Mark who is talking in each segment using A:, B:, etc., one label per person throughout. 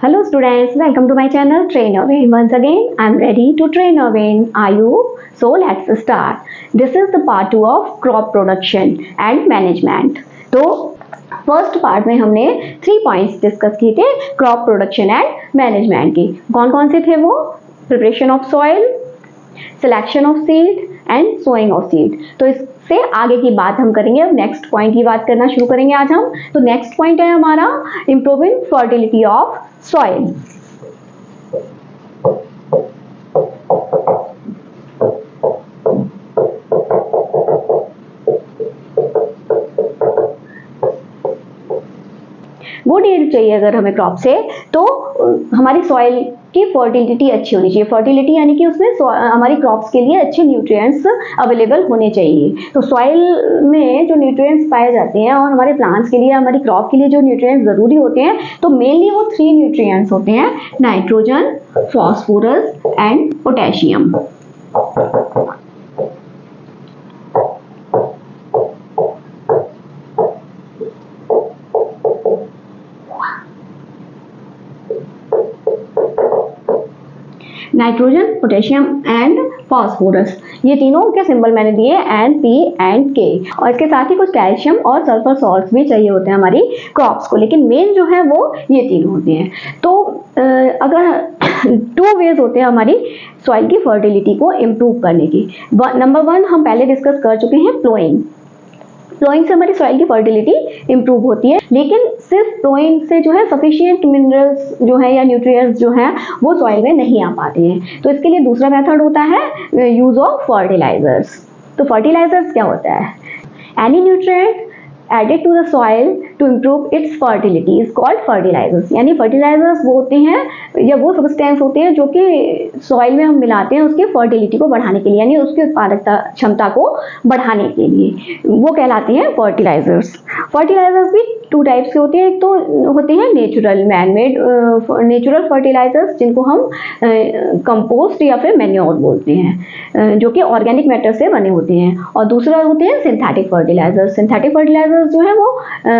A: Hello students, welcome to my channel Train Your Brain. Once again, I am ready to train your brain. Are you? So let's start. This is the part 2 of crop production and management. तो first part में हमने 3 points discuss किए थे crop production and management की. कौन कौन से थे वो? Preparation of soil, selection of seed and sowing of seed. तो इससे आगे की बात हम करेंगे. अब नेक्स्ट पॉइंट की बात करना शुरू करेंगे आज हम. तो नेक्स्ट पॉइंट है हमारा improving fertility of soil. Good yield चाहिए अगर हमें क्रॉप से, तो हमारी सॉइल की फर्टिलिटी अच्छी होनी चाहिए. फर्टिलिटी यानी कि उसमें हमारी क्रॉप्स के लिए अच्छे न्यूट्रिएंट्स अवेलेबल होने चाहिए. तो सॉइल में जो न्यूट्रिएंट्स पाए जाते हैं और हमारे प्लांट्स के लिए, हमारी क्रॉप के लिए जो न्यूट्रिएंट्स ज़रूरी होते हैं, तो मेनली वो 3 न्यूट्रिएंट्स होते हैं: nitrogen, phosphorus and potassium. Nitrogen, potassium and phosphorus, ये तीनों के सिंबल मैंने दिए N, P एंड K. और इसके साथ ही कुछ कैल्शियम और सल्फर सॉल्ट्स भी चाहिए होते हैं हमारी क्रॉप्स को, लेकिन मेन जो है वो ये तीनों होते हैं. तो अगर 2 वेज होते हैं हमारी सॉइल की फर्टिलिटी को इम्प्रूव करने की. नंबर 1 हम पहले डिस्कस कर चुके हैं, प्लोइंग. प्लोइंग से हमारी सॉइल की फर्टिलिटी इंप्रूव होती है, लेकिन सिर्फ प्लोइंग से जो है सफिशिएंट मिनरल्स जो है या न्यूट्रिएंट्स जो हैं वो सॉइल में नहीं आ पाते हैं. तो इसके लिए दूसरा मेथड होता है यूज ऑफ फर्टिलाइजर्स. तो फर्टिलाइजर्स क्या होता है? Any nutrient added to the soil to improve its fertility is called fertilizers. यानी fertilizers वो होते हैं या वो सब्सटेंस होते हैं जो कि सॉइल में हम मिलाते हैं उसकी फर्टिलिटी को बढ़ाने के लिए, यानी उसकी उत्पादकता क्षमता को बढ़ाने के लिए, वो कहलाते हैं फर्टिलाइजर्स. फर्टिलाइजर्स भी 2 टाइप्स के होते हैं. एक तो होते हैं natural man made natural fertilisers, जिनको हम कंपोस्ट या फिर मैन्योर बोलते हैं, जो कि ऑर्गेनिक मैटर से बने होते हैं. और दूसरा होते हैं सिंथेटिक फर्टिलाइजर्स. सिंथेटिक फर्टिलाइजर्स जो है वो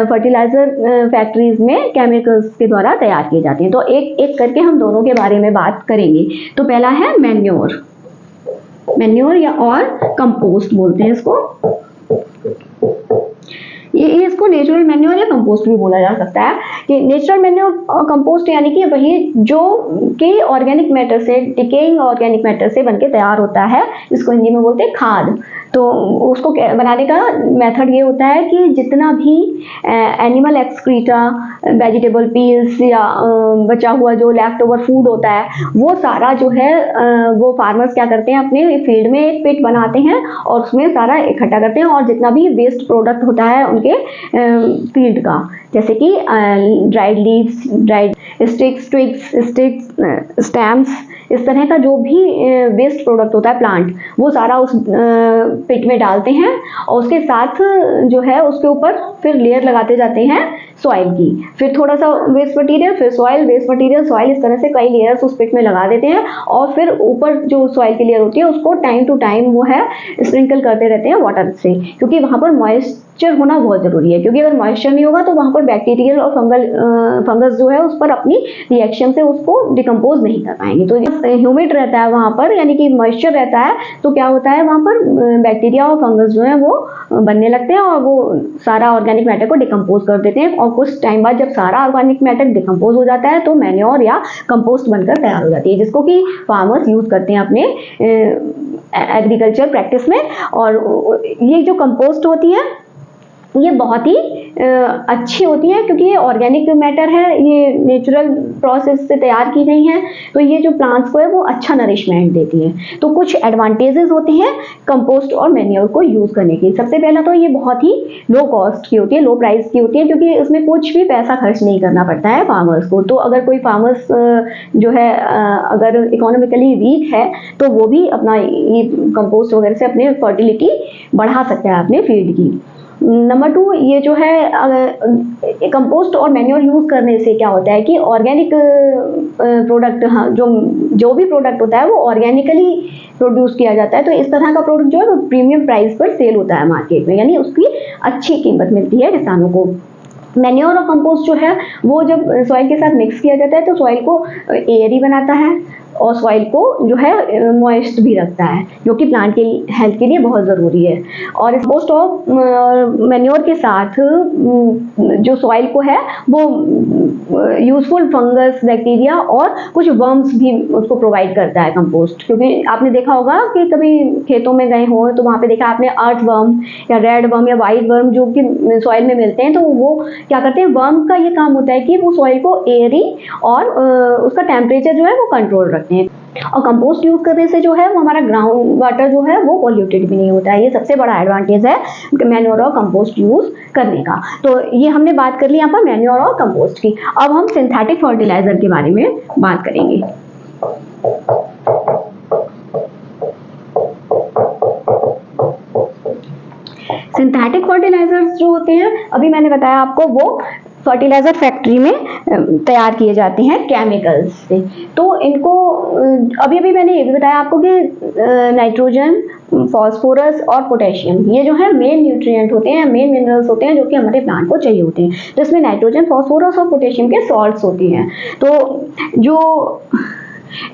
A: फर्टिलाइजर फैक्ट्रीज में केमिकल्स के द्वारा तैयार किए जाते हैं. तो एक एक करके हम दोनों के बारे में बात करेंगे. तो पहला है मैन्योर. मैन्योर या और कंपोस्ट बोलते हैं इसको. ये इसको नेचुरल मैन्योर या कंपोस्ट भी बोला जा सकता है. कि नेचुरल मैन्योर और कंपोस्ट यानी कि वही जो कि ऑर्गेनिक मैटर से, डिकेइंग ऑर्गेनिक मैटर से बनके तैयार होता है, इसको हिंदी में बोलते हैं खाद. तो उसको बनाने का मेथड ये होता है कि जितना भी एनिमल एक्सक्रीटा, वेजिटेबल पील्स या बचा हुआ जो लेफ्ट ओवर फूड होता है, वो सारा जो है वो फार्मर्स क्या करते हैं, अपने फील्ड में एक पिट बनाते हैं और उसमें सारा इकट्ठा करते हैं. और जितना भी वेस्ट प्रोडक्ट होता है उनके फील्ड का, जैसे कि dried leaves, dried sticks, twigs, sticks, stems, इस तरह का जो भी वेस्ट प्रोडक्ट होता है प्लांट, वो सारा उस पिट में डालते हैं और उसके साथ जो है उसके ऊपर फिर लेयर लगाते जाते हैं सॉइल की. फिर थोड़ा सा वेस्ट मटेरियल, फिर सॉइल, वेस्ट मटेरियल, सॉइल, इस तरह से कई लेयर्स उस पिट में लगा देते हैं. और फिर ऊपर जो सॉइल की लेयर होती है उसको टाइम टू टाइम वो है स्प्रिंकल करते रहते हैं वाटर से, क्योंकि वहाँ पर मॉइस्चर होना बहुत ज़रूरी है. क्योंकि अगर मॉइस्चर नहीं होगा तो वहाँ पर बैक्टीरियल और फंगस जो है उस पर अपनी रिएक्शन से उसको डिकम्पोज नहीं कर पाएंगे. तो ह्यूमिड रहता है वहाँ पर, यानी कि मॉइस्चर रहता है, तो क्या होता है वहाँ पर बैक्टीरिया और फंगस जो है वो बनने लगते हैं और वो सारा ऑर्गेनिक मैटर को डिकम्पोज कर देते हैं. और कुछ टाइम बाद जब सारा ऑर्गेनिक मैटर डिकम्पोज हो जाता है तो मैन्योर या कंपोस्ट बनकर तैयार हो जाती है, जिसको कि फार्मर्स यूज करते हैं अपने एग्रीकल्चर प्रैक्टिस में. और ये जो कंपोस्ट होती है ये बहुत ही अच्छी होती है, क्योंकि ये ऑर्गेनिक मैटर है, ये नेचुरल प्रोसेस से तैयार की गई हैं. तो ये जो प्लांट्स को है वो अच्छा नरिशमेंट देती है. तो कुछ एडवांटेजेस होते हैं कंपोस्ट और मैन्योर को यूज़ करने की. सबसे पहला तो ये बहुत ही लो कॉस्ट की होती है, लो प्राइस की होती है, क्योंकि इसमें कुछ भी पैसा खर्च नहीं करना पड़ता है फार्मर्स को. तो अगर कोई फार्मर्स जो है अगर इकोनॉमिकली वीक है तो वो भी अपना ये कंपोस्ट वगैरह से अपने फर्टिलिटी बढ़ा सकता है अपने फील्ड की. नंबर 2, ये जो है कंपोस्ट और मैन्योर यूज़ करने से क्या होता है कि ऑर्गेनिक प्रोडक्ट, हाँ, जो भी प्रोडक्ट होता है वो ऑर्गेनिकली प्रोड्यूस किया जाता है. तो इस तरह का प्रोडक्ट जो है वो प्रीमियम प्राइस पर सेल होता है मार्केट में, यानी उसकी अच्छी कीमत मिलती है किसानों को. मैन्योर और कंपोस्ट जो है वो जब सॉइल के साथ मिक्स किया जाता है तो सॉइल को एयरी बनाता है और सॉइल को जो है मॉइस्ट भी रखता है, जो कि प्लांट के हेल्थ के लिए बहुत ज़रूरी है। और कंपोस्ट और मैन्योर के साथ जो सॉइल को है वो यूजफुल फंगस, बैक्टीरिया और कुछ वर्म्स भी उसको प्रोवाइड करता है कंपोस्ट। क्योंकि आपने देखा होगा कि कभी खेतों में गए हो तो वहाँ पे देखा आपने अर्थ वर्म या रेड वर्म या वाइट वर्म जो कि सॉइल में मिलते हैं, तो वो क्या करते हैं, वर्म का ये काम होता है कि वो सॉइल को एयरी और उसका टेम्परेचर जो है वो कंट्रोल रखते हैं। और कंपोस्ट यूज करने से जो है वो हमारा ग्राउंड वाटर जो है वो पॉल्यूटेड भी नहीं होता है। ये सबसे बड़ा एडवांटेज है मैन्योर और कंपोस्ट यूज करने का। तो ये हमने बात कर ली यहाँ पर मैन्योर और कंपोस्ट की। अब हम सिंथेटिक फर्टिलाइजर के बारे में बात करेंगे। सिंथेटिक फर्टिलाइजर्स जो होते हैं, अभी मैंने बताया आपको, वो फर्टिलाइजर फैक्ट्री में तैयार किए जाते हैं केमिकल्स से। तो इनको अभी अभी मैंने ये भी बताया आपको कि नाइट्रोजन, फॉस्फोरस और पोटेशियम ये जो है मेन न्यूट्रिएंट होते हैं, मेन मिनरल्स होते हैं जो कि हमारे प्लांट को चाहिए होते हैं। तो इसमें नाइट्रोजन, फॉस्फोरस और पोटेशियम के सॉल्ट्स होते हैं। तो जो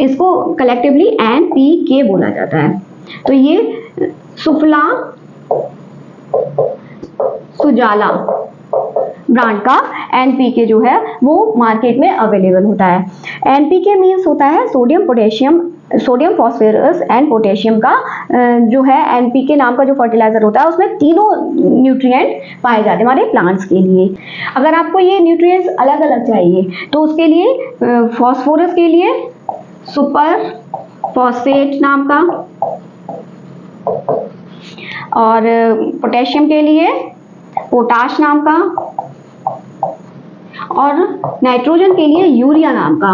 A: इसको कलेक्टिवली NPK बोला जाता है। तो ये सुफला सुजाला ब्रांड का NPK जो है वो मार्केट में अवेलेबल होता है। NPK मीन्स होता है sodium potassium, sodium phosphorus and potassium का जो है NPK नाम का जो फर्टिलाइजर होता है उसमें तीनों न्यूट्रिएंट पाए जाते हैं हमारे प्लांट्स के लिए। अगर आपको ये न्यूट्रिएंट्स अलग अलग चाहिए तो उसके लिए फॉस्फोरस के लिए सुपर फॉस्फेट नाम का, और पोटेशियम के लिए पोटाश नाम का, और नाइट्रोजन के लिए यूरिया नाम का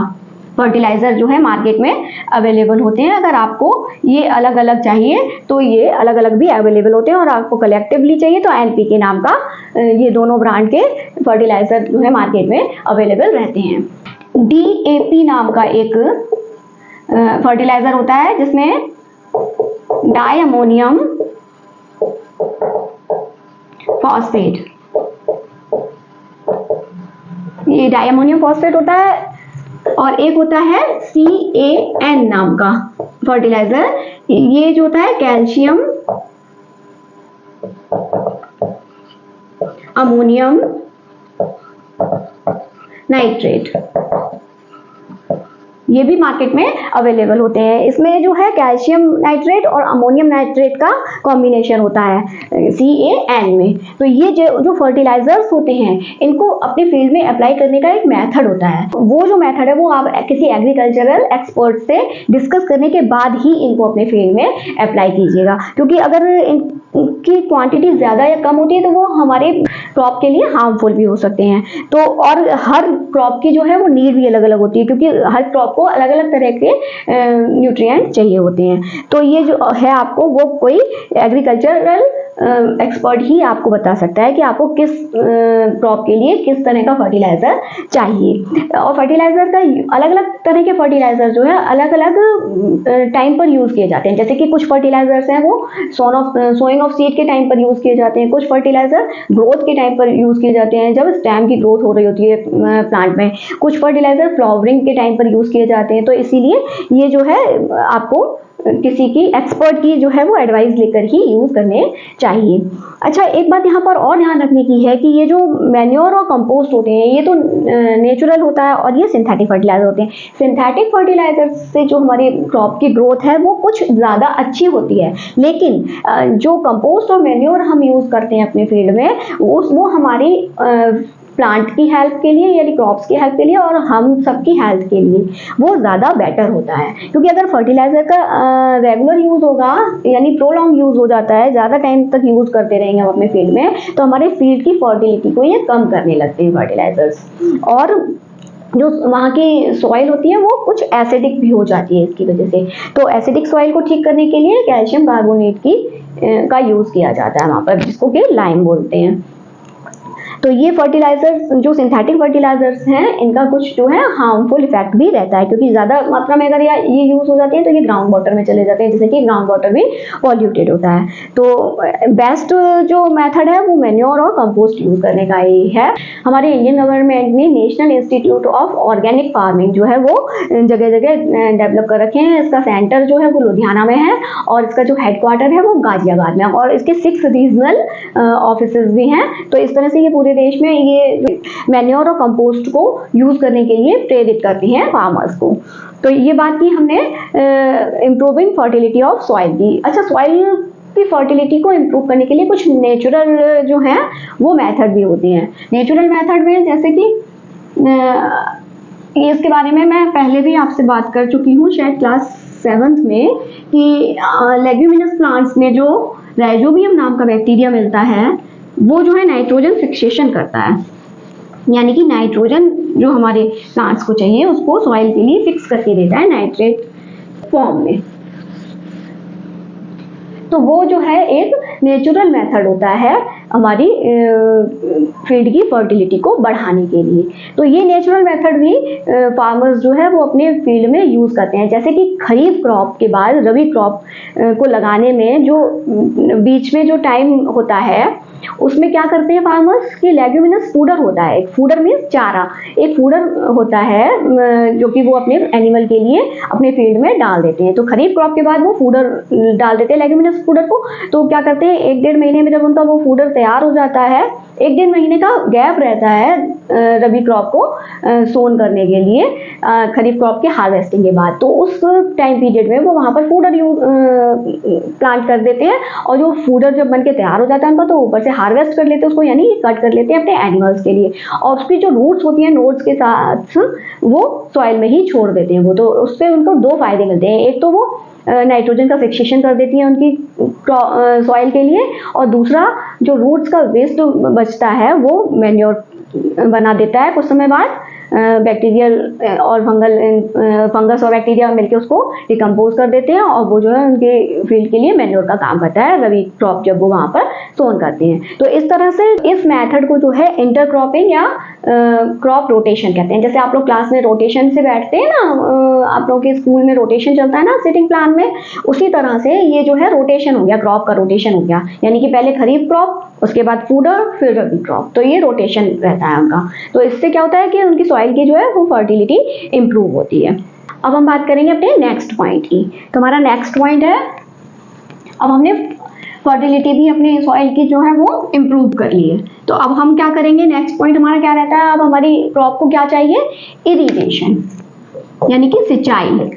A: फर्टिलाइजर जो है मार्केट में अवेलेबल होते हैं। अगर आपको ये अलग अलग चाहिए तो ये अलग अलग भी अवेलेबल होते हैं, और आपको कलेक्टिवली चाहिए तो NPK नाम का ये दोनों ब्रांड के फर्टिलाइजर जो है मार्केट में अवेलेबल रहते हैं। DAP नाम का एक फर्टिलाइजर होता है जिसमें डाई अमोनियम फॉस्फेट, ये डाई अमोनियम फॉस्फेट होता है। और एक होता है CAN नाम का फर्टिलाइजर, ये जो होता है कैल्शियम अमोनियम नाइट्रेट, ये भी मार्केट में अवेलेबल होते हैं। इसमें जो है कैल्शियम नाइट्रेट और अमोनियम नाइट्रेट का कॉम्बिनेशन होता है CAN में। तो ये जो फर्टिलाइजर्स होते हैं इनको अपने फील्ड में अप्लाई करने का एक मेथड होता है। वो जो मेथड है वो आप किसी एग्रीकल्चरल एक्सपर्ट से डिस्कस करने के बाद ही इनको अपने फील्ड में अप्लाई कीजिएगा, क्योंकि अगर इनकी क्वांटिटी ज़्यादा या कम होती है तो वो हमारे क्रॉप के लिए हार्मफुल भी हो सकते हैं। तो और हर क्रॉप की जो है वो नीड भी अलग अलग होती है, क्योंकि हर क्रॉप को अलग अलग तरह के न्यूट्रिएंट चाहिए होते हैं। तो ये जो है आपको वो कोई एग्रीकल्चरल एक्सपर्ट ही आपको बता सकता है कि आपको किस क्रॉप के लिए किस तरह का फर्टिलाइजर चाहिए। और फर्टिलाइजर का अलग अलग तरह के फर्टिलाइजर जो है अलग अलग टाइम पर यूज किए जाते हैं। जैसे कि कुछ फर्टिलाइजर्स हैं वो सोइंग ऑफ सीड के टाइम पर यूज किए जाते हैं, कुछ फर्टिलाइजर ग्रोथ के टाइम पर यूज किए जाते हैं जब स्टेम की ग्रोथ हो रही होती है प्लांट में, कुछ फर्टिलाइजर फ्लावरिंग के टाइम पर यूज किए जाते हैं। तो इसीलिए ये जो है आपको किसी की एक्सपर्ट की जो है वो एडवाइस लेकर ही यूज करने चाहिए। अच्छा, एक बात यहाँ पर और ध्यान रखने की है कि ये जो मैन्योर और कंपोस्ट होते हैं ये तो नेचुरल होता है और ये सिंथेटिक फर्टिलाइजर होते हैं। सिंथेटिक फर्टिलाइजर से जो हमारी क्रॉप की ग्रोथ है वो कुछ ज़्यादा अच्छी होती है, लेकिन जो कंपोस्ट और मैन्योर हम यूज़ करते हैं अपने फील्ड में वो हमारी प्लांट की हेल्थ के लिए यानी क्रॉप्स की हेल्थ के लिए और हम सबकी हेल्थ के लिए वो ज़्यादा बेटर होता है। क्योंकि अगर फर्टिलाइज़र का रेगुलर यूज़ होगा यानी प्रोलॉन्ग यूज़ हो जाता है, ज़्यादा टाइम तक यूज़ करते रहेंगे हम अपने फील्ड में, तो हमारे फील्ड की फर्टिलिटी को ये कम करने लगते हैं फर्टिलाइजर्स। और जो वहाँ की सॉइल होती है वो कुछ एसिडिक भी हो जाती है इसकी वजह से। तो एसिडिक सॉइल को ठीक करने के लिए कैल्शियम कार्बोनेट का यूज़ किया जाता है वहाँ पर, जिसको कि लाइम बोलते हैं। तो ये फर्टिलाइजर्स जो सिंथेटिक फर्टिलाइजर्स हैं इनका कुछ जो है हार्मफुल इफेक्ट भी रहता है, क्योंकि ज़्यादा मात्रा में अगर ये यूज़ हो जाती है तो ये ग्राउंड वाटर में चले जाते हैं, जिससे कि ग्राउंड वाटर भी पॉल्यूटेड होता है। तो बेस्ट जो मेथड है वो मैन्योर और कंपोस्ट यूज़ करने का ही है। हमारे इंडियन गवर्नमेंट ने national institute of organic farming जो है वो जगह जगह डेवलप कर रखे हैं। इसका सेंटर जो है वो लुधियाना में है और इसका जो हेडक्वार्टर है वो गाजियाबाद में, और इसके 6 रीजनल ऑफिसेज भी हैं। तो इस तरह से ये पूरे देश में ये मैन्योर और कंपोस्ट को यूज करने के लिए प्रेरित करती हैं फार्मर्स को। तो ये बात की हमने इम्प्रूविंग फर्टिलिटी ऑफ सॉइल की। अच्छा, सॉइल की फर्टिलिटी को इम्प्रूव करने के लिए कुछ नेचुरल जो हैं वो मेथड भी होती हैं। नेचुरल मेथड में जैसे कि इसके बारे में मैं पहले भी आपसे बात कर चुकी हूँ शायद क्लास 7th में, कि लेग्यूमिनस प्लांट्स में जो राइजोबियम नाम का बैक्टीरिया मिलता है वो जो है नाइट्रोजन फिक्सेशन करता है, यानी कि नाइट्रोजन जो हमारे प्लांट्स को चाहिए उसको सॉइल के लिए फिक्स करके देता है नाइट्रेट फॉर्म में। तो वो जो है एक नेचुरल मेथड होता है हमारी फील्ड की फर्टिलिटी को बढ़ाने के लिए। तो ये नेचुरल मेथड भी फार्मर्स जो है वो अपने फील्ड में यूज़ करते हैं। जैसे कि खरीफ क्रॉप के बाद रबी क्रॉप को लगाने में जो बीच में जो टाइम होता है उसमें क्या करते हैं फार्मर्स कि लेग्यूमिनस फूडर होता है। एक फूडर मीन्स चारा, एक फूडर होता है जो कि वो अपने एनिमल के लिए अपने फील्ड में डाल देते हैं। तो खरीफ क्रॉप के बाद वो फूडर डाल देते हैं लेग्यूमिनस फूडर को। तो क्या करते हैं 1-1.5 महीने में जब उनका वो फूडर तैयार हो जाता है, 1-1.5 महीने का गैप रहता है रबी क्रॉप को सोन करने के लिए खरीफ क्रॉप के हार्वेस्टिंग के बाद। तो उस टाइम पीरियड में वो वहाँ पर फूडर प्लांट कर देते हैं, और जो फूडर जब बन के तैयार हो जाता है उनका तो ऊपर से हार्वेस्ट कर लेते हैं उसको, यानी कट कर लेते हैं अपने एनिमल्स के लिए, और उसकी जो रूट्स होती हैं नोड्स के साथ वो सॉइल में ही छोड़ देते हैं वो। तो उससे उनको 2 फायदे मिलते हैं, एक तो वो नाइट्रोजन का फिक्सेशन कर देती है उनकी सॉइल के लिए, और दूसरा जो रूट्स का वेस्ट बचता है वो मैन्योर बना देता है कुछ समय बाद। बैक्टीरियल और फंगस और बैक्टीरिया मिलकर उसको डिकम्पोज कर देते हैं, और वो जो है उनके फील्ड के लिए मैन्योर का काम करता है रबी क्रॉप जब वो वहाँ पर सोन करते हैं। तो इस तरह से इस मेथड को जो है इंटरक्रॉपिंग या क्रॉप रोटेशन कहते हैं। जैसे आप लोग क्लास में रोटेशन से बैठते हैं ना, आप लोगों के स्कूल में रोटेशन चलता है ना सिटिंग प्लान में, उसी तरह से ये जो है रोटेशन हो गया, क्रॉप का रोटेशन हो गया, यानी कि पहले खरीफ क्रॉप, उसके बाद फूडर, फिर रबी क्रॉप। तो ये रोटेशन रहता है उनका। तो इससे क्या होता है कि उनकी सॉइल की जो है वो फर्टिलिटी इंप्रूव होती है। अब हम बात करेंगे अपने नेक्स्ट पॉइंट की। तो हमारा नेक्स्ट पॉइंट है, अब हमने फर्टिलिटी भी अपने सॉइल की जो है वो इम्प्रूव कर ली है। तो अब हम क्या करेंगे, नेक्स्ट पॉइंट हमारा क्या रहता है, अब हमारी क्रॉप को क्या चाहिए, इरिगेशन यानी कि सिंचाई।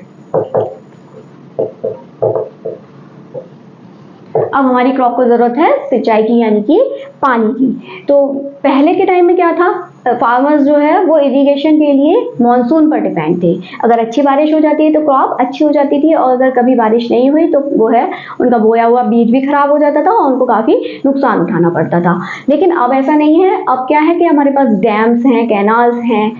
A: अब हमारी क्रॉप को जरूरत है सिंचाई की यानी कि पानी की। तो पहले के टाइम में क्या था, फार्मर्स जो है वो इरिगेशन के लिए मॉनसून पर डिपेंड थे। अगर अच्छी बारिश हो जाती है तो क्रॉप अच्छी हो जाती थी, और अगर कभी बारिश नहीं हुई तो वो है उनका बोया हुआ बीज भी खराब हो जाता था और उनको काफ़ी नुकसान उठाना पड़ता था। लेकिन अब ऐसा नहीं है। अब क्या है कि हमारे पास डैम्स हैं, कैनाल्स हैं,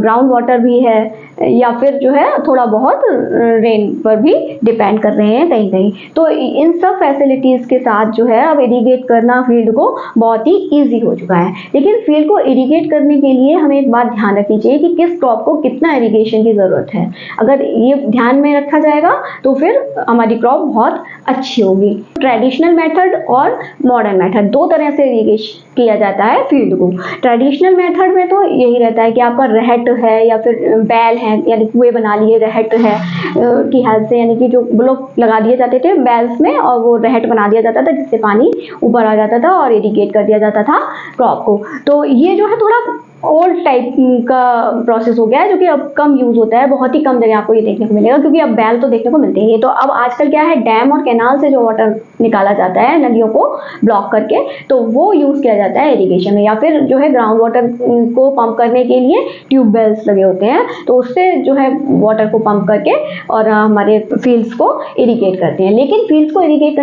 A: ग्राउंड वाटर भी है, या फिर जो है थोड़ा बहुत रेन पर भी डिपेंड कर रहे हैं कहीं कहीं। तो इन सब फैसिलिटीज़ के साथ जो है अब इरिगेट करना फील्ड को बहुत ही ईजी हो चुका है। लेकिन फील्ड को इरिगेट करने के लिए हमें एक बात ध्यान रखनी चाहिए कि किस क्रॉप को कितना इरिगेशन की ज़रूरत है। अगर ये ध्यान में रखा जाएगा तो फिर हमारी क्रॉप बहुत अच्छी होगी। ट्रेडिशनल मेथड और मॉडर्न मेथड 2 तरह से इरिगेशन किया जाता है फील्ड को। ट्रेडिशनल मेथड में तो यही रहता है कि आपका रहट है या फिर बैल है, यानी कुएं बना लिए, रहट है की हेल्प से, यानी कि जो ब्लॉक लगा दिए जाते थे बैल्स में और वो रहट बना दिया जाता था जिससे पानी ऊपर आ जाता था और इरिगेट कर दिया जाता था क्रॉप को। तो ये जो है थोड़ा ओल्ड टाइप का प्रोसेस हो गया है जो कि अब कम यूज होता है। बहुत ही कम जगह आपको ये देखने को मिलेगा क्योंकि अब बैल तो देखने को मिलते ही है। तो अब आजकल क्या है, डैम और कैनाल से जो वाटर निकाला जाता है नदियों को ब्लॉक करके, तो वो यूज किया जाता है इरिगेशन में, या फिर जो है ग्राउंड वाटर को पंप करने के लिए ट्यूबवेल्स लगे होते हैं, तो उससे जो है वाटर को पंप करके और हमारे फील्ड्स को इरिगेट करते हैं। लेकिन फील्ड्स को इरिगेट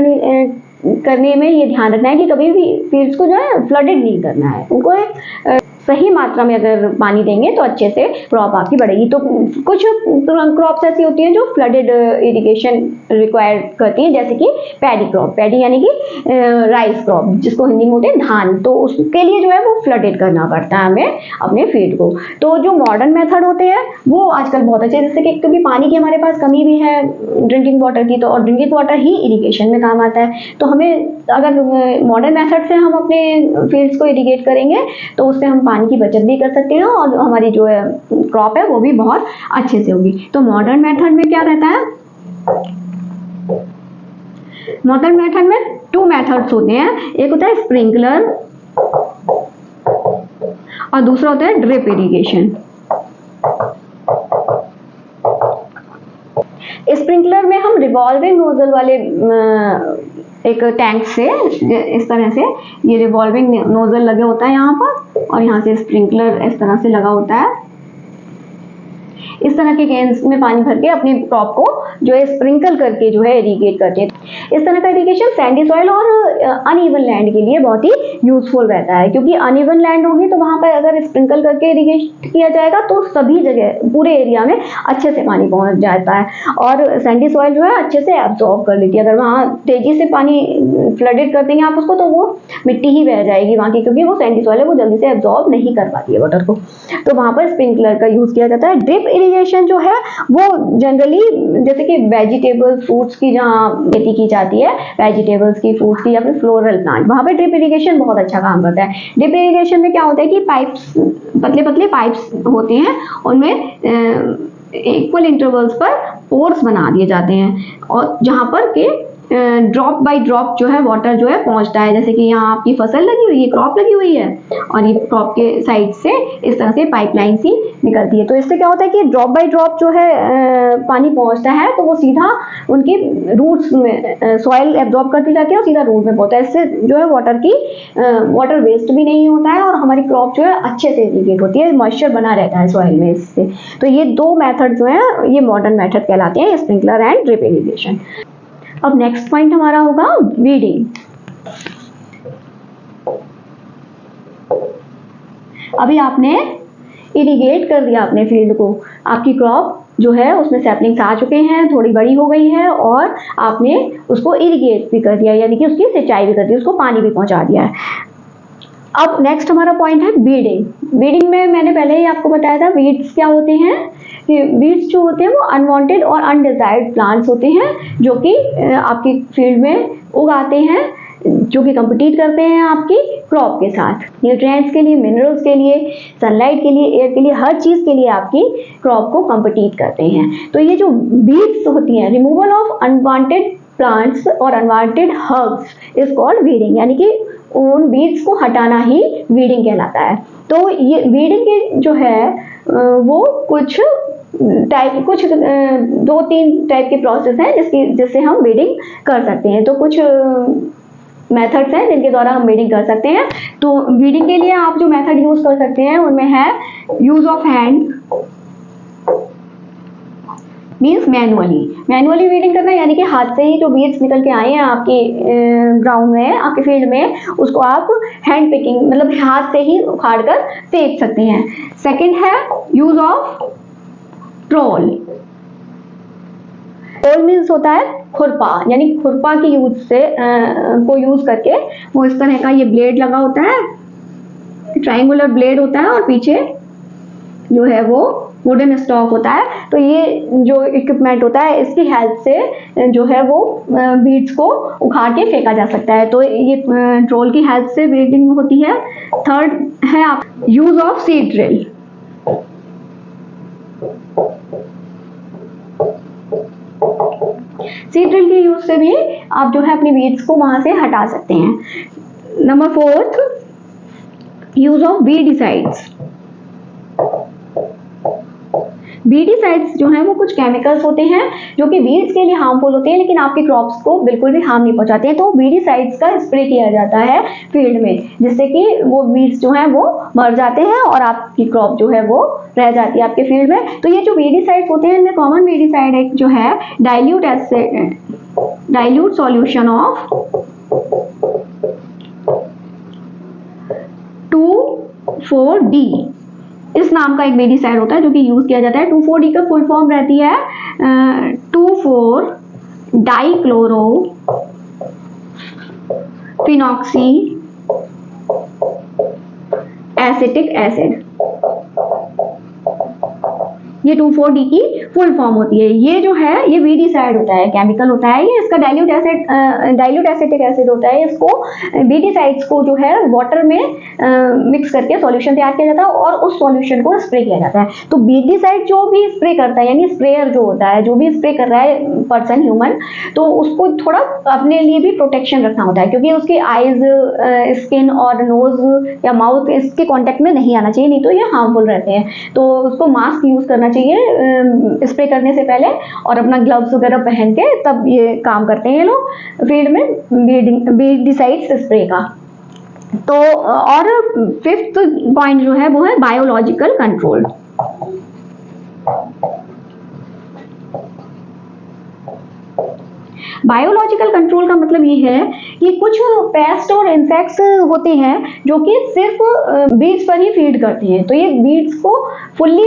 A: करने में ये ध्यान रखना है कि कभी भी फील्ड्स को जो है फ्लडेड नहीं करना है, उनको एक सही मात्रा में अगर पानी देंगे तो अच्छे से क्रॉप आपकी बढ़ेगी। तो कुछ क्रॉप्स ऐसी होती हैं जो फ्लडेड इरिगेशन रिक्वायर करती हैं, जैसे कि पैडी क्रॉप, पैडी यानी कि राइस क्रॉप जिसको हिंदी में बोलते हैं धान, तो उसके लिए जो है वो फ्लडेड करना पड़ता है हमें अपने फील्ड को। तो जो मॉडर्न मेथड होते हैं वो आजकल बहुत अच्छे, जैसे कि क्योंकि पानी की हमारे पास कमी भी है ड्रिंकिंग वाटर की, तो और ड्रिंकिंग वाटर ही इरिगेशन में काम आता है। तो हमें अगर मॉडर्न मेथड से हम अपने फील्ड्स को इरिगेट करेंगे तो उससे हम पानी की बचत भी कर सकते हैं और हमारी जो है क्रॉप है वो भी बहुत अच्छे से होगी। तो मॉडर्न मेथड में क्या रहता है, मॉडर्न मेथड में 2 मेथड्स होते हैं, एक होता है स्प्रिंकलर और दूसरा होता है ड्रिप इरिगेशन। स्प्रिंकलर में हम रिवॉल्विंग नोजल वाले एक टैंक से इस तरह से ये रिवॉल्विंग नोजल लगे होता है यहाँ पर, और यहाँ से स्प्रिंकलर इस तरह से लगा होता है। इस तरह के केन्स में पानी भर के अपने क्रॉप को जो है स्प्रिंकल करके जो है इरिगेट करते हैं। इस तरह का इरिगेशन सैंडी सॉइल और अनइवन लैंड के लिए बहुत ही यूजफुल रहता है, क्योंकि अनइवन लैंड होगी तो वहां पर अगर स्प्रिंकल करके इरिगेट किया जाएगा तो सभी जगह पूरे एरिया में अच्छे से पानी पहुंच जाता है, और सैंडी सॉइल जो है अच्छे से एब्जॉर्ब कर लेती है। अगर वहाँ तेजी से पानी फ्लडेड कर देंगे आप उसको तो वो मिट्टी ही बह जाएगी वहाँ की, क्योंकि वो सैंडी सॉइल है वो जल्दी से एब्जॉर्ब नहीं कर पाती है वाटर को, तो वहाँ पर स्प्रिंकलर का यूज किया जाता है। ड्रिप इरिगेशन जो है वो जनरली जैसे कि वेजिटेबल्स फ्रूट्स की जहाँ खेती की जाती है, वेजिटेबल्स की फ्रूट्स की या फिर फ्लोरल प्लांट, वहाँ पे ड्रिप इरिगेशन बहुत अच्छा काम करता है। ड्रिप इरिगेशन में क्या होता है कि पाइप्स, पतले पतले पाइप्स होते हैं, उनमें इक्वल इंटरवल्स पर पोर्स बना दिए जाते हैं और जहाँ पर के ड्रॉप बाय ड्रॉप जो है वाटर जो है पहुंचता है। जैसे कि यहाँ आपकी फसल लगी हुई है, क्रॉप लगी हुई है और ये क्रॉप के साइड से इस तरह से पाइपलाइन सी निकलती है, तो इससे क्या होता है कि ड्रॉप बाय ड्रॉप जो है पानी पहुंचता है तो वो सीधा उनके रूट्स में सॉइल एब्जॉर्ब करती जाती है और सीधा रूट में पहुंचता है। इससे जो है वाटर वेस्ट भी नहीं होता है और हमारी क्रॉप जो है अच्छे से इरिगेट होती है, मॉइस्चर बना रहता है सॉइल में इससे। तो ये 2 मेथड जो है ये मॉडर्न मेथड कहलाते हैं, स्प्रिंकलर एंड ड्रिप इरिगेशन। अब नेक्स्ट पॉइंट हमारा होगा वीडिंग। अभी आपने इरिगेट कर दिया अपने फील्ड को, आपकी क्रॉप जो है उसमें सैपलिंग्स आ चुके हैं, थोड़ी बड़ी हो गई है और आपने उसको इरिगेट भी कर दिया, यानी कि उसकी सिंचाई भी कर दी, उसको पानी भी पहुंचा दिया है। अब नेक्स्ट हमारा पॉइंट है वीडिंग। वीडिंग में मैंने पहले ही आपको बताया था वीड्स क्या होते हैं। वीड्स जो होते हैं वो अनवांटेड और अनडिजायर्ड प्लांट्स होते हैं जो कि आपकी फील्ड में उगाते हैं, जो कि कम्पीट करते हैं आपकी क्रॉप के साथ, न्यूट्रिएंट्स के लिए, मिनरल्स के लिए, सनलाइट के लिए, एयर के लिए, हर चीज के लिए आपकी क्रॉप को कम्पीट करते हैं। तो ये जो वीड्स होती हैं, रिमूवल ऑफ अनवांटेड प्लांट्स और unwanted herbs is called weeding, यानी कि उन वीड्स को हटाना ही वीडिंग कहलाता है। तो ये वीडिंग के जो है वो कुछ 2-3 टाइप के प्रोसेस हैं जिससे हम वीडिंग कर सकते हैं। तो कुछ मेथड्स हैं जिनके द्वारा हम वीडिंग कर सकते हैं। तो वीडिंग के लिए आप जो मेथड यूज कर सकते हैं उनमें है use of hand, means manually weeding करना, यानी कि हाथ से ही जो बीड्स निकल के आए हैं आपके ग्राउंड में, आपके फील्ड में, उसको आप हैंड पिकिंग मतलब हाथ से ही उखाड़ कर फेंक सकते हैं। सेकंड है use of troll. Troll means होता है खुरपा, यानी खुरपा की यूज से को यूज करके वो इस तरह का ये ब्लेड लगा होता है, ट्रायंगुलर ब्लेड होता है और पीछे जो है वो वुडन स्टॉक होता है। तो ये जो इक्विपमेंट होता है इसकी हेल्प से जो है वो बीड्स को उखाड़ के फेंका जा सकता है। तो ये ट्रोल की हेल्प से बीडिंग होती है। थर्ड है आप use of seed drill. Seed drill के यूज से भी आप जो है अपनी बीड्स को वहां से हटा सकते हैं। Number 4 use of weedicides. Weedicides जो है वो कुछ केमिकल्स होते हैं जो कि वीड्स के लिए हार्मफुल होते हैं लेकिन आपके क्रॉप्स को बिल्कुल भी हार्म नहीं पहुंचाते हैं। तो वीडिसाइड्स का स्प्रे किया जाता है फील्ड में, जिससे कि वो वीड्स जो हैं वो मर जाते हैं और आपकी क्रॉप जो है वो रह जाती है आपके फील्ड में। तो ये जो वीडिसाइड्स होते हैं इनमें कॉमन वीडिसाइड एक जो है डाइल्यूट सॉल्यूशन ऑफ 2 2,4-D इस नाम का एक वेडिसाइड होता है जो कि यूज किया जाता है। 2,4-D का फुल फॉर्म रहती है 2,4-डाइक्लोरो फिनॉक्सी एसिटिक एसिड। ये 2,4-D की फुल फॉर्म होती है। ये जो है ये वीडिसाइड होता है, केमिकल होता है ये। इसका डाइल्यूट एसिटिक एसिड होता है। इसको वीडिसाइड्स को जो है वाटर में मिक्स करके सॉल्यूशन तैयार किया जाता है और उस सॉल्यूशन को स्प्रे किया जाता है। तो वीडिसाइड जो भी स्प्रे करता है, यानी स्प्रेयर जो होता है, जो भी स्प्रे कर रहा है पर्सन ह्यूमन, तो उसको थोड़ा अपने लिए भी प्रोटेक्शन रखना होता है, क्योंकि उसकी आईज, स्किन और नोज या माउथ इसके कॉन्टेक्ट में नहीं आना चाहिए, नहीं तो ये हार्मफुल रहते हैं। तो उसको मास्क यूज करना चाहिए स्प्रे करने से पहले, और अपना ग्लव्स वगैरह पहन के तब ये काम करते हैं ये लोग फील्ड में वीडिसाइड्स स्प्रे का। तो और 5th पॉइंट जो है वो है बायोलॉजिकल कंट्रोल। बायोलॉजिकल कंट्रोल का मतलब ये है कि कुछ पेस्ट और इंसेक्ट्स होते हैं जो कि सिर्फ बीड्स पर ही फीड करते हैं। तो ये बीड्स को फुल्ली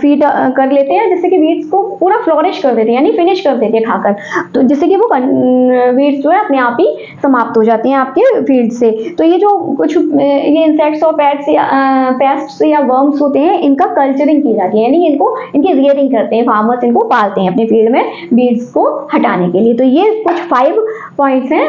A: फीड कर लेते हैं, जिससे कि बीड्स को पूरा फ्लोरिश कर देते हैं, यानी फिनिश कर देते हैं खाकर। तो जिससे कि वो बीड्स जो है अपने आप ही समाप्त हो जाते हैं आपके फील्ड से। तो ये जो कुछ ये इंसेक्ट्स और पेस्ट्स या वर्म्स होते हैं, इनका कल्चरिंग की जाती है, यानी इनकी रियरिंग करते हैं फार्मर्स, इनको पालते हैं अपने फील्ड में बीड्स को हटाने के लिए। तो ये कुछ 5 पॉइंट्स हैं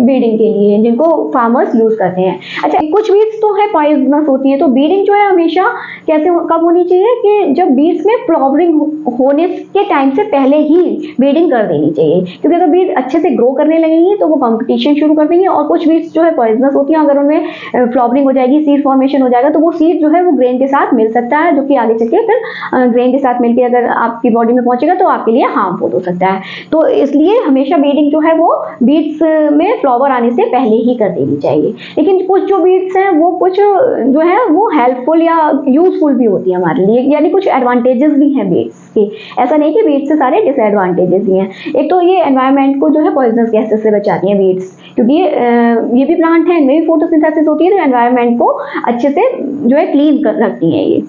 A: बीडिंग के लिए जिनको फार्मर्स यूज करते हैं। अच्छा, कुछ बीड्स तो है पॉइजनस होती है। तो बीडिंग जो है हमेशा कैसे कब होनी चाहिए कि जब बीड्स में फ्लावरिंग होने के टाइम से पहले ही बीडिंग कर देनी चाहिए, क्योंकि अगर बीड अच्छे से ग्रो करने लगेंगी तो वो कंपटीशन शुरू कर देंगे। और कुछ बीड्स जो है पॉइजनस होती हैं, अगर उनमें फ्लावरिंग हो जाएगी, सीड फॉर्मेशन हो जाएगा, तो वो सीड जो है वो ग्रेन के साथ मिल सकता है, जो कि आगे चल के फिर ग्रेन के साथ मिलकर अगर आपकी बॉडी में पहुंचेगा तो आपके लिए हार्मफुल हो सकता है। तो इसलिए हमेशा बीडिंग जो है वो बीड्स में फ्लावर आने से पहले ही कर देनी चाहिए। लेकिन कुछ जो बीड्स हैं वो कुछ जो है वो हेल्पफुल या यूजफुल भी होती है हमारे लिए, यानी कुछ एडवांटेजेस भी हैं बीड्स के। ऐसा नहीं कि बीड्स से सारे डिसएडवांटेजेस ही हैं। एक तो ये एनवायरनमेंट को जो है पॉइजनस गैसेस से बचाती हैं बीड्स, क्योंकि ये भी प्लांट है, इनमें भी फोटोसिंथेसिस होती है, तो एनवायरनमेंट को अच्छे से जो है क्लीन कर रखती हैं ये।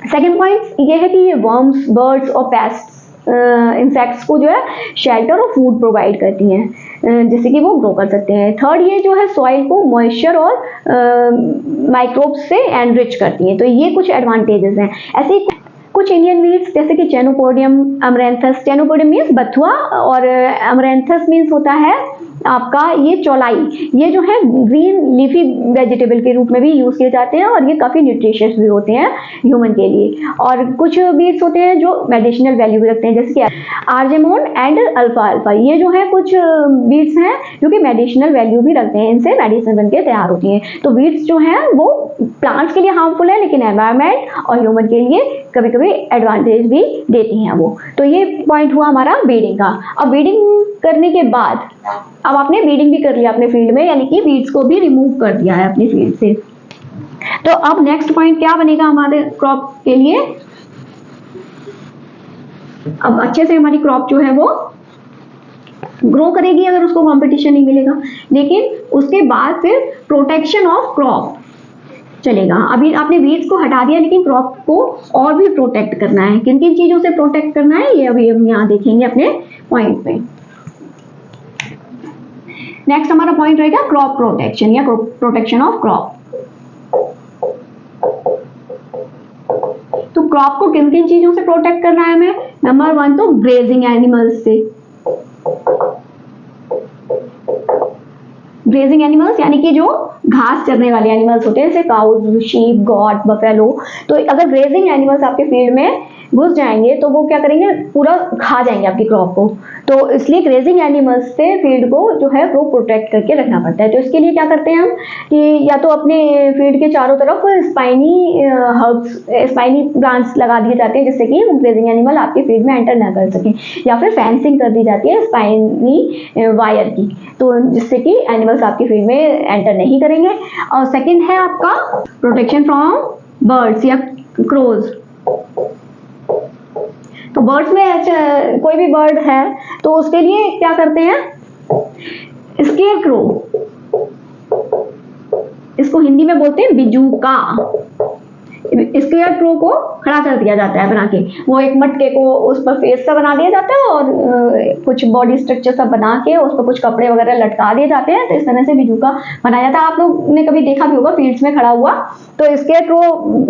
A: सेकेंड पॉइंट ये है कि ये वर्म्स, बर्ड्स और पेस्ट्स, इंसेक्ट्स को जो है शेल्टर और फूड प्रोवाइड करती हैं, जिससे कि वो ग्रो कर सकते हैं। थर्ड, ये जो है सॉइल को मॉइस्चर और माइक्रोब्स से एनरिच करती हैं। तो ये कुछ एडवांटेजेस हैं। ऐसे ही कुछ इंडियन वीड्स जैसे कि चेनोपोडियम, अमरैंथस, चेनोपोडियम मीन्स बथुआ और अमरैंथस मीन्स होता है आपका ये चौलाई। ये जो है ग्रीन लीफी वेजिटेबल के रूप में भी यूज किए जाते हैं और ये काफी न्यूट्रिशियस भी होते हैं ह्यूमन के लिए। और कुछ बीड्स होते हैं जो मेडिसिनल वैल्यू भी रखते हैं, जैसे कि आर्जेमोन एंड अल्फा अल्फा। ये जो है कुछ बीड्स हैं जो कि मेडिसिनल वैल्यू भी रखते हैं, इनसे मेडिसिन बनके तैयार होती हैं। तो बीड्स जो है वो प्लांट्स के लिए हार्मफुल है, लेकिन एनवायरनमेंट और ह्यूमन के लिए कभी कभी एडवांटेज भी देती हैं वो। तो ये पॉइंट हुआ हमारा बीडिंग का। अब बीडिंग करने के बाद अब आपने बीडिंग भी कर लिया अपने फील्ड में, यानी कि बीड्स को भी रिमूव कर दिया है अपनी फील्ड से। तो अब नेक्स्ट पॉइंट क्या बनेगा हमारे क्रॉप के लिए? अब अच्छे से हमारी क्रॉप जो है वो ग्रो करेगी अगर उसको कंपटीशन नहीं मिलेगा, लेकिन उसके बाद फिर प्रोटेक्शन ऑफ क्रॉप चलेगा। अभी आपने बीड्स को हटा दिया, लेकिन क्रॉप को और भी प्रोटेक्ट करना है। किन किन चीजों से प्रोटेक्ट करना है ये अभी हम यहाँ देखेंगे अपने पॉइंट में। नेक्स्ट हमारा पॉइंट रहेगा क्रॉप प्रोटेक्शन या प्रोटेक्शन ऑफ क्रॉप। तो क्रॉप को किन किन चीजों से प्रोटेक्ट करना है हमें? नंबर 1 तो ग्रेजिंग एनिमल्स से। ग्रेजिंग एनिमल्स यानी कि जो घास चरने वाले एनिमल्स होते हैं, जैसे काउज, शीप, गॉट, बफेलो। तो अगर ग्रेजिंग एनिमल्स आपके फील्ड में घुस जाएंगे तो वो क्या करेंगे, पूरा खा जाएंगे आपकी क्रॉप को। तो इसलिए ग्रेजिंग एनिमल्स से फील्ड को जो है वो प्रोटेक्ट करके रखना पड़ता है। तो इसके लिए क्या करते हैं हम कि या तो अपने फील्ड के चारों तरफ स्पाइनी हर्ब्स, स्पाइनी ब्रांच लगा दिए जाते हैं, जिससे कि ग्रेजिंग एनिमल आपके फील्ड में एंटर ना कर सके, या फिर फेंसिंग कर दी जाती है स्पाइनी वायर की, तो जिससे कि एनिमल्स आपके फील्ड में एंटर नहीं करेंगे। और सेकेंड है आपका प्रोटेक्शन फ्रॉम बर्ड्स या क्रोज। तो बर्ड्स में कोई भी बर्ड है तो उसके लिए क्या करते हैं, स्केयर क्रो इसको हिंदी में बोलते हैं बिजूका। स्केयर क्रो को खड़ा कर दिया जाता है बना के, वो एक मटके को उस पर फेस सा बना दिया जाता है और कुछ बॉडी स्ट्रक्चर सब बना के उस पर कुछ कपड़े वगैरह लटका दिए जाते हैं, तो इस तरह से बिजूका बनाया जाता है। आप लोग ने कभी देखा भी होगा फील्ड्स में खड़ा हुआ, तो स्केयर क्रो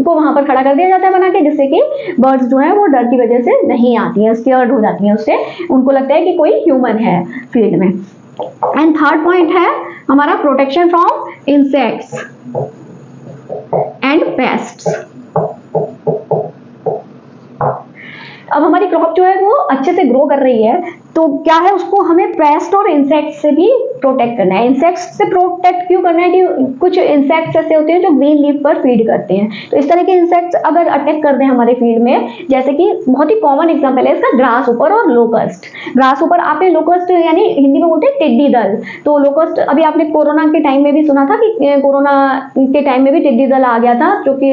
A: को वहां पर खड़ा कर दिया जाता है बना के, जिससे कि बर्ड्स जो है वो डर की वजह से नहीं आती हैं, स्केयर्ड हो जाती हैं उससे, उनको लगता है कि कोई ह्यूमन है फील्ड में। एंड थर्ड पॉइंट है हमारा protection from insects and pests. अब हमारी क्रॉप जो है वो अच्छे से ग्रो कर रही है, तो क्या है, उसको हमें पेस्ट और इंसेक्ट से भी प्रोटेक्ट करना है। इंसेक्ट्स से प्रोटेक्ट क्यों करना है कि कुछ इंसेक्ट्स ऐसे होते हैं जो ग्रीन लीफ पर फीड करते हैं, तो इस तरह के इंसेक्ट्स अगर अटैक कर दें हमारे फील्ड में, जैसे कि बहुत ही कॉमन एग्जांपल है इसका ग्रास ऊपर और लोकस्ट। ग्रास ऊपर आपने लोकस्ट यानी हिंदी में बोलते हैं टिड्डी दल, तो लोकस्ट अभी आपने कोरोना के टाइम में भी सुना था कि कोरोना के टाइम में भी टिड्डी दल आ गया था जो कि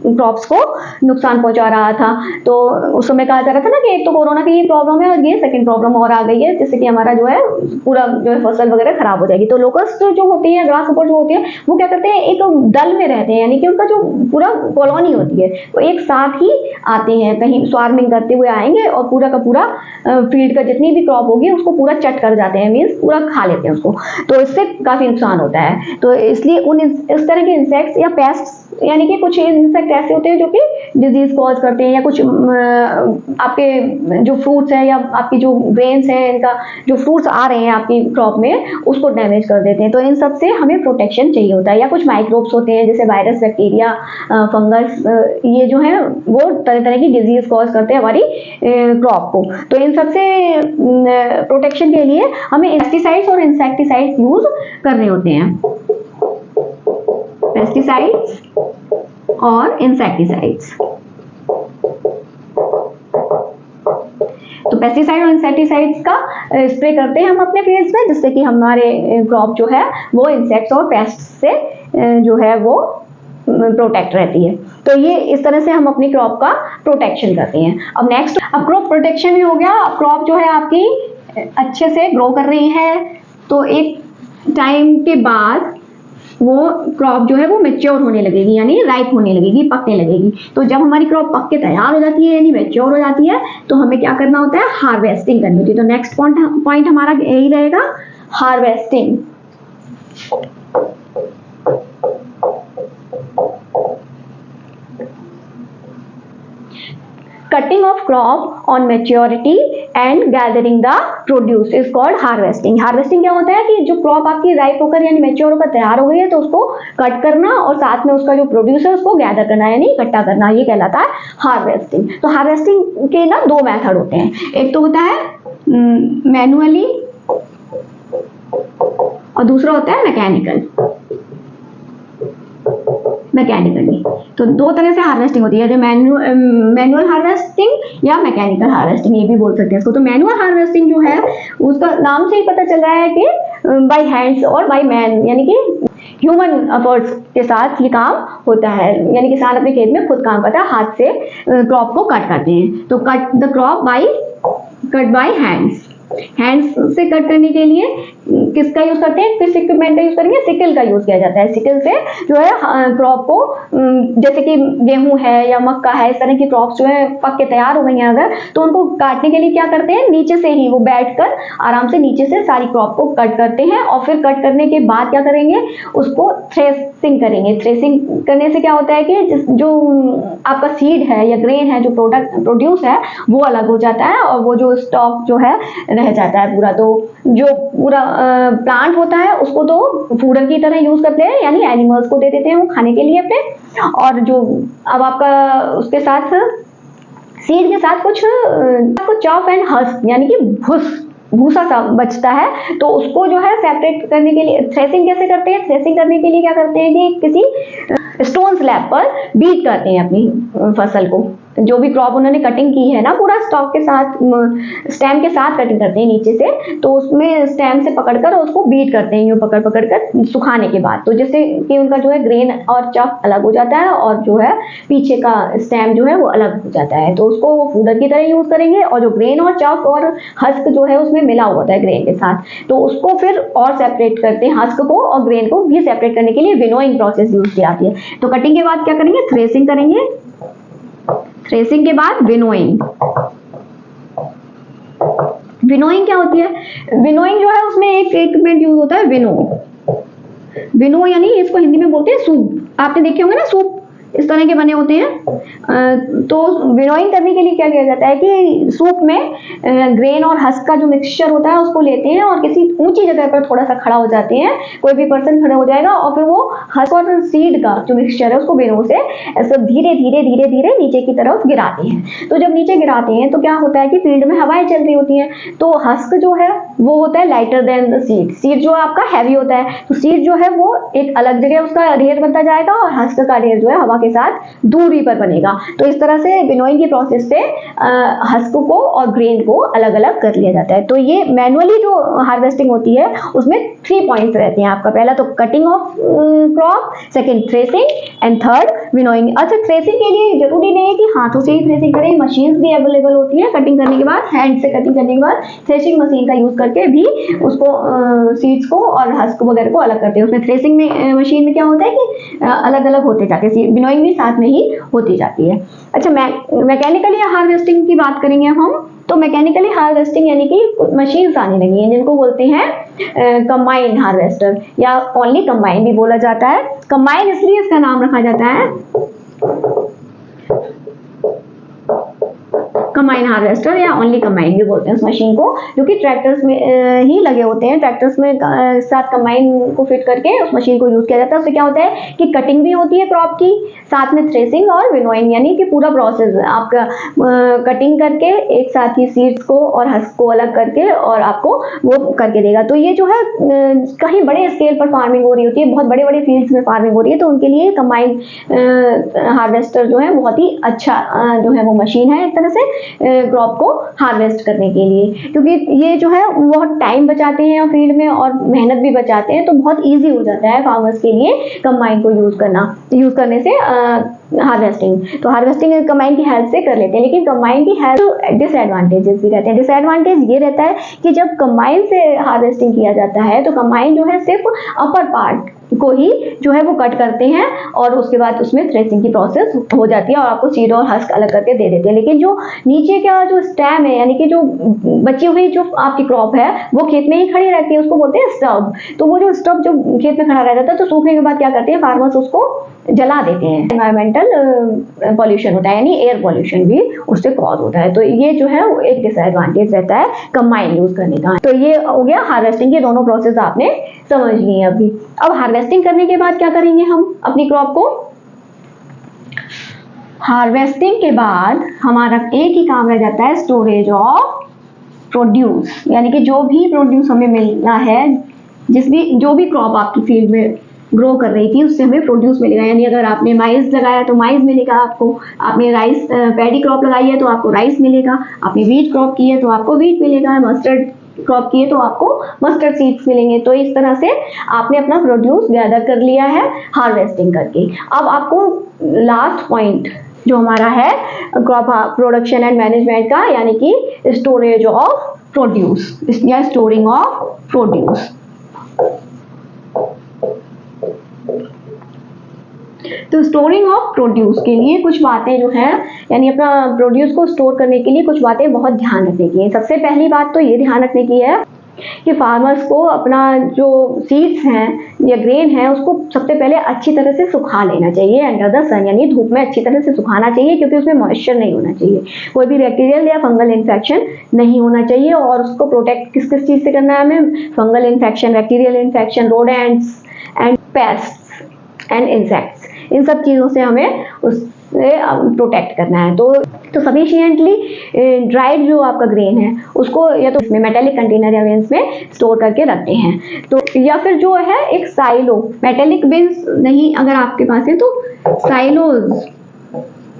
A: क्रॉप्स को नुकसान पहुंचा रहा था। तो उस समय कहा जा रहा था ना कि एक तो कोरोना की ये प्रॉब्लम है और ये सेकंड प्रॉब्लम और आ गई है, जिससे कि हमारा जो है पूरा जो है फसल वगैरह खराब हो जाएगी। तो लोकस्ट जो होती है, ग्रास ऊपर जो होती है, वो क्या करते हैं, एक दल में रहते हैं, यानी कि उनका जो पूरा कॉलोनी होती है वो एक साथ ही आते हैं, कहीं स्वार्मिंग करते हुए आएंगे और पूरा का पूरा फील्ड का जितनी भी क्रॉप होगी उसको पूरा चट कर जाते हैं, मीन्स पूरा खा लेते हैं उसको, तो इससे काफी नुकसान होता है। तो इसलिए उन इस तरह के इंसेक्ट्स या पेस्ट्स, यानी कि कुछ इंसेक्ट ऐसे होते हैं जो कि डिजीज कॉज करते हैं, या कुछ आपके जो फ्रूट्स हैं या आपकी जो ग्रेन्स हैं, इनका जो फ्रूट्स आ रहे हैं आपकी क्रॉप में उसको डैमेज कर देते हैं, तो इन सब से हमें प्रोटेक्शन चाहिए होता है। या कुछ माइक्रोब्स होते हैं जैसे वायरस, बैक्टीरिया, फंगस, ये जो है वो तरह तरह की डिजीज कॉज करते हैं हमारी क्रॉप को। तो इन सब से प्रोटेक्शन के लिए हमें पेस्टिसाइड्स और इंसेक्टिसाइड्स यूज करने होते हैं, पेस्टिसाइड्स और इंसेक्टिसाइड्स। तो पेस्टिसाइड और इंसेक्टिसाइड्स का स्प्रे करते हैं हम अपने फील्ड्स में, जिससे कि हमारे क्रॉप जो है वो इंसेक्ट्स और पेस्ट से जो है वो प्रोटेक्ट रहती है। तो ये इस तरह से हम अपनी क्रॉप का प्रोटेक्शन करते हैं। अब नेक्स्ट, अब क्रॉप प्रोटेक्शन भी हो गया। अब क्रॉप जो है आपकी अच्छे से ग्रो कर रही है, तो एक टाइम के बाद वो क्रॉप जो है वो मैच्योर होने लगेगी, यानी राइप होने लगेगी, पकने लगेगी। तो जब हमारी क्रॉप पक के तैयार हो जाती है, यानी मैच्योर हो जाती है, तो हमें क्या करना होता है, हार्वेस्टिंग करनी होती है। तो नेक्स्ट पॉइंट हमारा यही रहेगा, harvesting. Cutting of crop on maturity and gathering the produce is called harvesting. Harvesting क्या होता है कि जो क्रॉप आपकी राइप होकर यानी मैच्योर होकर तैयार हो गई है, तो उसको कट करना और साथ में उसका जो प्रोड्यूस है उसको गैदर करना, यानी इकट्ठा करना, ये कहलाता है हार्वेस्टिंग। तो हार्वेस्टिंग के ना दो मेथड होते हैं, एक तो होता है मैनुअली और दूसरा होता है मैकेनिकली। तो दो तरह से हार्वेस्टिंग होती है, जो मैनुअल हार्वेस्टिंग या मैकेनिकल हार्वेस्टिंग, ये भी बोल सकते हैं इसको। तो मैनुअल हार्वेस्टिंग जो है उसका नाम से ही पता चल रहा है कि बाय हैंड्स और बाय मैन, यानी कि ह्यूमन एफर्ट्स के साथ ये काम होता है, यानी किसान अपने खेत में खुद काम करता है, हाथ से क्रॉप को कट करते हैं। तो cut the crop by hands. Hands से कट करने के लिए किसका यूज करते हैं, किस इक्विपमेंट का यूज करेंगे, सिकल का यूज किया जाता है। सिकल से जो है क्रॉप को, जैसे कि गेहूं है या मक्का है, इस तरह की क्रॉप्स जो है पक के तैयार हो गई हैं अगर, तो उनको काटने के लिए क्या करते हैं, नीचे से ही वो बैठकर आराम से नीचे से सारी क्रॉप को कट करते हैं, और फिर कट करने के बाद क्या करेंगे, उसको थ्रेसिंग करेंगे। थ्रेसिंग करने से क्या होता है कि जो आपका सीड है या ग्रेन है, जो प्रोड्यूस है, वो अलग हो जाता है और वो जो स्टॉक जो है रह जाता है पूरा। तो जो पूरा प्लांट होता है उसको तो फूडर की तरह यूज करते हैं, यानी एनिमल्स को दे देते हैं वो खाने के लिए अपने, और जो अब आपका उसके साथ सीड के साथ कुछ चॉप एंड हस्क, यानी कि भूसा सा बचता है, तो उसको जो है सेपरेट करने के लिए थ्रेसिंग कैसे करते हैं, थ्रेसिंग करने के लिए क्या करते हैं कि किसी स्टोन स्लैब पर बीट करते हैं अपनी फसल को, जो भी क्रॉप उन्होंने कटिंग की है ना, पूरा स्टॉक के साथ, स्टेम के साथ कटिंग करते हैं नीचे से, तो उसमें स्टेम से पकड़कर उसको बीट करते हैं, यूं पकड़ पकड़ कर सुखाने के बाद, तो जैसे कि उनका जो है ग्रेन और चफ अलग हो जाता है और जो है पीछे का स्टेम जो है वो अलग हो जाता है, तो उसको वो फूडर की तरह यूज करेंगे। और जो ग्रेन और चफ और हस्क जो है उसमें मिला हुआ होता है ग्रेन के साथ, तो उसको फिर और सेपरेट करते हैं, हस्क को और ग्रेन को भी सेपरेट करने के लिए विनोइंग प्रोसेस यूज की जाती है। तो कटिंग के बाद क्या करेंगे, थ्रेसिंग करेंगे, थ्रेसिंग के बाद विनोइंग। विनोइंग क्या होती है, विनोइंग जो है उसमें एक इक्विपमेंट यूज होता है, विनो। विनो यानी इसको हिंदी में बोलते हैं सूप, आपने देखे होंगे ना सूप इस तरह के बने होते हैं। तो विनोइंग करने के लिए क्या किया जाता है कि सूप में ग्रेन और हस्क का जो मिक्सचर होता है उसको लेते हैं और किसी ऊंची जगह पर थोड़ा सा खड़ा हो जाते हैं, कोई भी पर्सन खड़ा हो जाएगा और फिर वो हस्क और सीड का जो मिक्सचर है उसको विनो से ऐसे धीरे धीरे धीरे धीरे नीचे की तरफ गिराते हैं। तो जब नीचे गिराते हैं तो क्या होता है कि फील्ड में हवाएं चल रही होती हैं, तो हस्क जो है वो होता है lighter than the seed, seed जो आपका हैवी होता है, तो सीड जो है वो एक अलग जगह उसका ढेर बनता जाएगा और हस्क का ढेर जो है हवा के साथ दूरी पर बनेगा। तो इस तरह से विनोइंग की प्रोसेस से हस्क को और ग्रेन को अलग अलग कर लिया जाता है। तो ये मैनुअली जो हार्वेस्टिंग होती है उसमें 3 पॉइंट्स रहते हैं आपका, पहला तो cutting of crop, second threshing and third winnowing. अच्छा, थ्रेसिंग के लिए जरूरी नहीं है कि हाथों से ही थ्रेसिंग करें, मशीन्स भी अवेलेबल होती है कटिंग करने के बाद, हैंड से कटिंग करने के बाद थ्रेसिंग मशीन का यूज करके भी उसको सीड्स को और हस्क वगैरह को अलग करते हैं। उसमें थ्रेसिंग में मशीन में क्या होता है कि अलग अलग होते जाते हैं, विनोइंग भी साथ में ही होती जाती है। अच्छा, मैकेनिकली हार्वेस्टिंग की बात करेंगे हम, तो मैकेनिकली हार्वेस्टिंग यानी कि मशीन्स आने लगी हैं जिनको बोलते हैं कंबाइन हार्वेस्टर या ओनली कंबाइन भी बोला जाता है। कंबाइन इसलिए इसका नाम रखा जाता है, कंबाइन हार्वेस्टर या ओनली कंबाइन भी बोलते हैं उस मशीन को, जो कि ट्रैक्टर्स में ही लगे होते हैं, ट्रैक्टर्स में साथ कंबाइन को फिट करके उस मशीन को यूज किया जाता है। उससे क्या होता है कि कटिंग भी होती है क्रॉप की, साथ में थ्रेसिंग और विनोइंग, यानी कि पूरा प्रोसेस आपका कटिंग करके एक साथ ही सीड्स को और हस्क को अलग करके और आपको वो करके देगा। तो ये जो है कहीं बड़े स्केल पर फार्मिंग हो रही होती है, बहुत बड़े बड़े फील्ड्स में फार्मिंग हो रही है, तो उनके लिए कंबाइन हार्वेस्टर जो है बहुत ही अच्छा जो है वो मशीन है एक तरह से क्रॉप को हार्वेस्ट करने के लिए, क्योंकि ये जो है बहुत टाइम बचाते हैं फील्ड में और मेहनत भी बचाते हैं, तो बहुत इजी हो जाता है फार्मर्स के लिए कंबाइन को यूज करने से हार्वेस्टिंग। तो हार्वेस्टिंग कंबाइन की हेल्प से कर लेते हैं, लेकिन कंबाइन की हेल्प डिसएडवांटेजेस भी रहते हैं। डिसएडवांटेज ये रहता है कि जब कंबाइन से हार्वेस्टिंग किया जाता है तो कंबाइन जो है सिर्फ अपर पार्ट को ही जो है वो कट करते हैं और उसके बाद उसमें थ्रेसिंग की प्रोसेस हो जाती है और आपको सीड और हस्क अलग करके दे देते हैं। लेकिन जो नीचे का जो स्टेम है, यानी कि जो बची हुई जो आपकी क्रॉप है वो खेत में ही खड़ी रहती है, उसको बोलते हैं स्टब। तो वो जो स्टब जो खेत में खड़ा रह जाता है, तो सूखने के बाद क्या करते हैं फार्मर्स, उसको जला देते हैं। एनवायरमेंटल पॉल्यूशन होता है, यानी एयर पॉल्यूशन भी उससे कॉज होता है। तो ये जो है एक डिसएडवांटेज रहता है कंबाइन यूज करने का। तो ये हो गया हार्वेस्टिंग के दोनों प्रोसेस आपने समझ लिए अभी। अब हार्वेस्टिंग करने के बाद क्या करेंगे हम अपनी क्रॉप को, हार्वेस्टिंग के बाद हमारा एक ही काम रह जाता है, स्टोरेज ऑफ प्रोड्यूस, यानी कि जो भी प्रोड्यूस हमें मिलना है, जो भी क्रॉप आपकी फील्ड में ग्रो कर रही थी उससे हमें प्रोड्यूस मिलेगा। यानी अगर आपने माइज लगाया तो माइज मिलेगा आपको, आपने राइस पैडी क्रॉप लगाई है तो आपको राइस मिलेगा, आपने व्हीट क्रॉप की है तो आपको व्हीट मिलेगा, मस्टर्ड क्रॉप की है तो आपको मस्टर्ड सीड्स मिलेंगे। तो इस तरह से आपने अपना प्रोड्यूस गैदर कर लिया है हार्वेस्टिंग करके। अब आपको लास्ट पॉइंट जो हमारा है क्रॉप प्रोडक्शन एंड मैनेजमेंट का, यानी कि स्टोरेज ऑफ प्रोड्यूस या स्टोरिंग ऑफ प्रोड्यूस। तो स्टोरिंग ऑफ प्रोड्यूस के लिए कुछ बातें जो है, यानी अपना प्रोड्यूस को स्टोर करने के लिए कुछ बातें बहुत ध्यान रखने की है। सबसे पहली बात तो ये ध्यान रखने की है कि फार्मर्स को अपना जो सीड्स हैं या ग्रेन है उसको सबसे पहले अच्छी तरह से सुखा लेना चाहिए अंडर द सन, यानी धूप में अच्छी तरह से सुखाना चाहिए, क्योंकि उसमें मॉइस्चर नहीं होना चाहिए, कोई भी बैक्टीरियल या फंगल इन्फेक्शन नहीं होना चाहिए। और उसको प्रोटेक्ट किस किस चीज़ से करना है हमें, fungal infection, bacterial infection, rodents and pests and insects, इन सब चीज़ों से हमें उससे प्रोटेक्ट करना है। तो सफिशिएंटली ड्राइड जो आपका ग्रेन है उसको या तो इसमें मेटेलिक कंटेनर या बिन्स में स्टोर करके रखते हैं, तो या फिर जो है एक साइलो, मेटेलिक बिन्स नहीं अगर आपके पास है तो साइलोज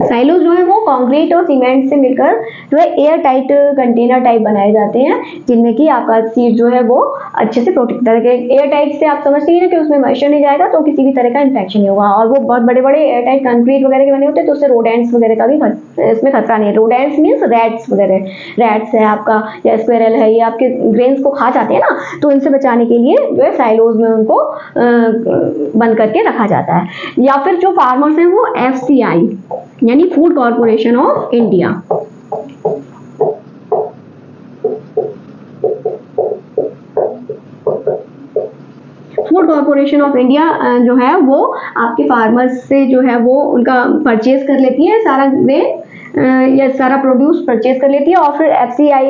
A: साइलोज जो है वो कंक्रीट और सीमेंट से मिलकर जो है एयर टाइट कंटेनर टाइप बनाए जाते हैं, जिनमें कि आपका सीड जो है वो अच्छे से प्रोटेक्ट करके, एयर टाइट से आप समझते हैं कि उसमें मॉइस्चर नहीं जाएगा तो किसी भी तरह का इन्फेक्शन नहीं होगा। और वो बहुत बड़े बड़े एयर टाइट कंक्रीट वगैरह के बने होते हैं, तो उससे रोडेंट्स वगैरह का भी इसमें खतरा नहीं है। रोडेंट्स मीन्स रैट्स वगैरह, रैट्स है आपका या स्क्वेरल है, ये आपके ग्रेन्स को खा जाते हैं ना, तो इनसे बचाने के लिए जो है साइलोज में उनको बंद करके रखा जाता है। या फिर जो फार्मर्स हैं वो FCI यानी food corporation of India, food corporation of India जो है वो आपके फार्मर्स से जो है वो उनका परचेज कर लेती है सारा ग्रेन या सारा प्रोड्यूस परचेज कर लेती है, और फिर FCI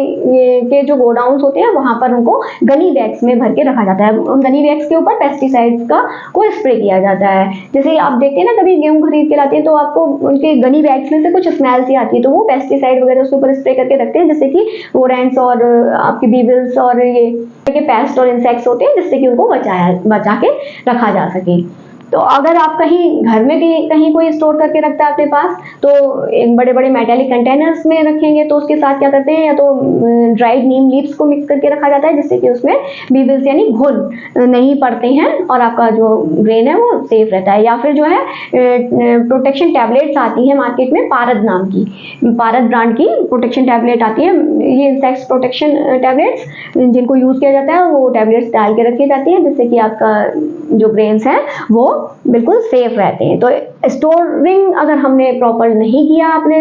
A: के जो गोडाउन्स होते हैं वहां पर उनको गनी बैग्स में भर के रखा जाता है। उन गनी बैग्स के ऊपर पेस्टिसाइड्स का को स्प्रे किया जाता है। जैसे आप देखते हैं ना, कभी गेहूं खरीद के लाते हैं तो आपको उनके गनी बैग्स में से कुछ स्मेल सी आती है, तो वो पेस्टिसाइड वगैरह उसके ऊपर स्प्रे करके रखते हैं, जिससे कि रोडेंट्स और आपके बीवल्स और ये पेस्ट और इंसेक्ट्स होते हैं, जिससे कि उनको बचा के रखा जा सके। तो अगर आप कहीं घर में भी कहीं कोई स्टोर करके रखता है अपने पास, तो एक बड़े बड़े मेटालिक कंटेनर्स में रखेंगे, तो उसके साथ क्या करते हैं, या तो ड्राइड नीम लीव्स को मिक्स करके रखा जाता है, जिससे कि उसमें बीवल्स यानी घुन नहीं पड़ते हैं और आपका जो ग्रेन है वो सेफ रहता है। या फिर जो है प्रोटेक्शन टैबलेट्स आती है मार्केट में, पारद नाम की, पारद ब्रांड की प्रोटेक्शन टैबलेट आती है। ये इंसेक्ट प्रोटेक्शन टैबलेट्स जिनको यूज किया जाता है, वो टैबलेट्स डाल के रखी जाती है, जिससे कि आपका जो ग्रेन्स है वो बिल्कुल सेफ रहते हैं। तो स्टोरिंग अगर हमने प्रॉपर नहीं किया अपने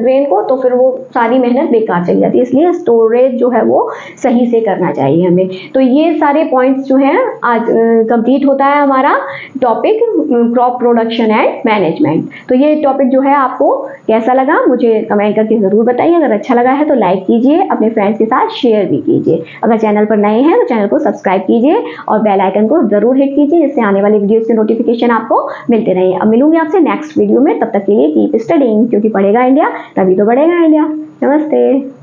A: ग्रेन को, तो फिर वो सारी मेहनत बेकार चली जाती है। इसलिए स्टोरेज जो है वो सही से करना चाहिए हमें। तो ये सारे पॉइंट्स जो हैं आज कंप्लीट होता है हमारा topic crop production and management. तो ये टॉपिक जो है आपको कैसा लगा मुझे कमेंट करके ज़रूर बताइए। अगर अच्छा लगा है तो लाइक कीजिए, अपने फ्रेंड्स के साथ शेयर भी कीजिए। अगर चैनल पर नए हैं तो चैनल को सब्सक्राइब कीजिए और बेल आइकन को ज़रूर हिट कीजिए, जिससे आने वाली वीडियोस के नोटिफिकेशन आपको मिलते रहे। अब मिलूंगी आपसे नेक्स्ट वीडियो में, तब तक के लिए कीप स्टडीइंग, क्योंकि पढ़ेगा इंडिया तभी तो बढ़ेगा इंडिया। नमस्ते।